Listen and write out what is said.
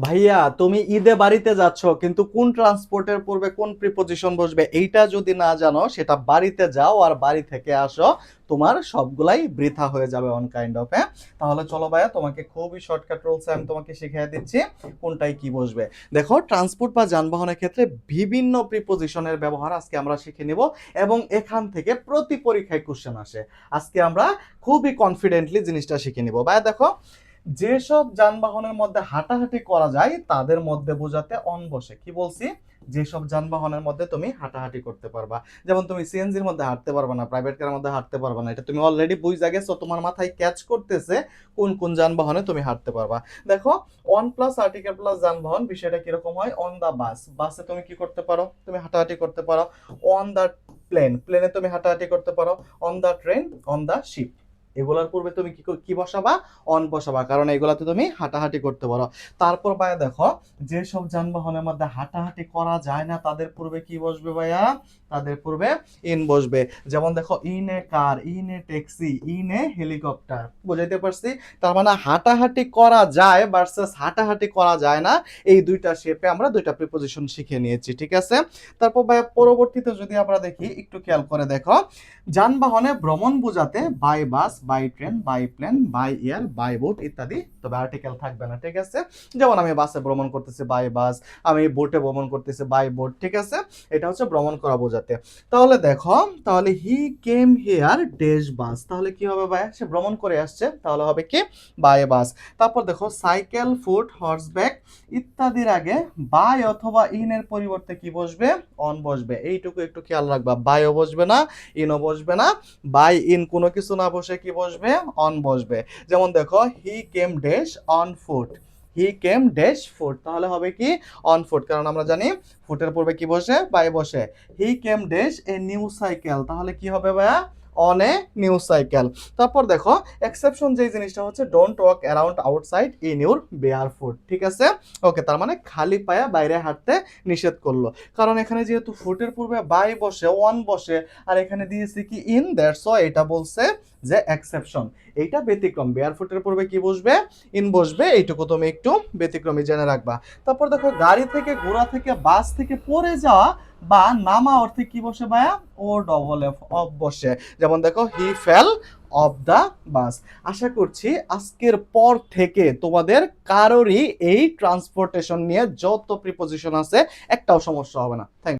ভাইয়া তুমি ঈদে বাড়িতে যাচ্ছ, কিন্তু কোন ট্রান্সপোর্টের পূর্বে কোন প্রিপজিশন বসবে এইটা যদি না জানো, সেটা বাড়িতে যাও আর বাড়ি থেকে আসো, তোমার সবগুলাই বৃথা হয়ে যাবে অন কাইন্ড অফ। হ্যাঁ, তাহলে চলো ভাইয়া, তোমাকে খুবই শর্টকাট রুলসে আমি তোমাকে শিখিয়ে দিচ্ছি কোনটাই কি বসবে। দেখো, ট্রান্সপোর্ট বা যানবাহনের ক্ষেত্রে বিভিন্ন প্রিপজিশনের ব্যবহার আজকে আমরা শিখে নিব, এবং এখান থেকে প্রতি পরীক্ষায় কোশ্চেন আসে। আজকে আমরা খুবই কনফিডেন্টলি জিনিসটা শিখে নিব। ভাইয়া দেখো, যেসব যানবাহনের মধ্যে হাঁটাহাঁটি করা যায় তাদের মধ্যে বোঝাতে অন বসে। কি বলছি? যেসব যানবাহনের মধ্যে তুমি হাঁটাহাঁটি করতে পারবা। যেমন তুমি সিএনজির মধ্যে হাঁটতে পারবা না, প্রাইভেট কারের মধ্যে হাঁটতে পারবা না, এটা তুমি অলরেডি বুঝা গেছো, তোমার মাথায় ক্যাচ করতেছে কোন কোন যানবাহনে তুমি হাঁটতে পারবা। দেখো, অন প্লাস আর্টিকেল প্লাস যানবাহন বিষয়টা কিরকম হয়? অন দা বাস, বাসে তুমি কি করতে পারো? তুমি হাঁটাহাঁটি করতে পারো। অন দা প্লেন, প্লেনে তুমি হাঁটাহাঁটি করতে পারো। On the train, on the ship, এগুলোর পূর্বে তুমি কি কি বসাবা? অন বসাবা, কারণ এগুলাতে তুমি হাঁটাহাঁটি করতে পারো। তারপর ভাইয়া দেখো, যেসব যানবাহনের মধ্যে হাঁটাহাঁটি করা যায় না তাদের পূর্বে কি বসবে ভাইয়া? তাদের পূর্বে ইন বসবে। যেমন দেখো, in a car, in a taxi, in a helicopter. বুঝাইতে পারছি? তার মানে হাঁটাহাঁটি করা যায় ভার্সেস হাঁটাহাঁটি করা যায় না, এই দুইটা শেপে আমরা দুইটা প্রিপজিশন শিখে নিয়েছি। ঠিক আছে? তারপর ভাইয়া পরবর্তীতে যদি আমরা দেখি, একটু খেয়াল করে দেখো, যানবাহনে ভ্রমণ বোঝাতে by bus, by train, by plane, by air, by boat ইত্যাদি, তবে আর্টিকেল থাকবে না। ঠিক আছে? যেমন আমি বাসে ভ্রমণ করতেছি বাই বাস, আমি বোটে ভ্রমণ করতেছি বাই বোট। ঠিক আছে? এটা হচ্ছে ভ্রমণ করা বোঝাতে। তাহলে দেখো, তাহলে হি কেম হিয়ার ড্যাশ বাস, তাহলে কি হবে ভাই? সে ভ্রমণ করে আসছে, তাহলে হবে কি? By bus. তারপর দেখো, সাইকেল, ফুট, হর্সব্যাক ইত্যাদির আগে বাই অথবা ইন এর পরিবর্তে কি বসবে? অন বসবে। এইটুকু একটু খেয়াল রাখবা, বাইও বসবে না, ইনও বসবে না। বাই ইন কোনো কিছু না বসে কি বসবে? অন বসবে। যেমন দেখো, he came dash on foot, he came dash foot, তাহলে হবে কি? অন ফুট, কারণ আমরা জানি ফুটের পূর্বে কি বসে? বাই বসে। He came dash a new cycle, তাহলে কি হবে ভাইয়া? On a new cycle. তারপর দেখো, এক্সেপশন যে জিনিসটা হচ্ছে, don't walk around outside in your bare foot. ঠিক আছে? ওকে, তার মানে খালি পায়ে বাইরে হাঁটতে নিষেধ করলো, কারণ এখানে যেহেতু ফুটের পূর্বে বাই বসে, ওয়ান বসে, আর এখানে দিয়েছে কি? ইন, দ্যাটস ওয়াই এটা বলছে যে এক্সেপশন। এইটা ব্যতিক্রম, বেয়ার ফুটের পূর্বে কি বসবে? ইন বসবে। এইটুকু তুমি একটু ব্যতিক্রমী জেনে রাখবা। তারপর দেখো, গাড়ি থেকে, ঘোড়া থেকে, বাস থেকে পড়ে যাওয়া বা নামা অর্থে কি বসে ভাইয়া? ও ডবল এফ, অফ বসে। যেমন দেখো, হি ফেল অফ দা বাস। আশা করছি আজকের পর থেকে তোমাদের কারোরই এই ট্রান্সপোর্টেশন নিয়ে যত প্রিপজিশন আছে একটাও সমস্যা হবে না। থ্যাংক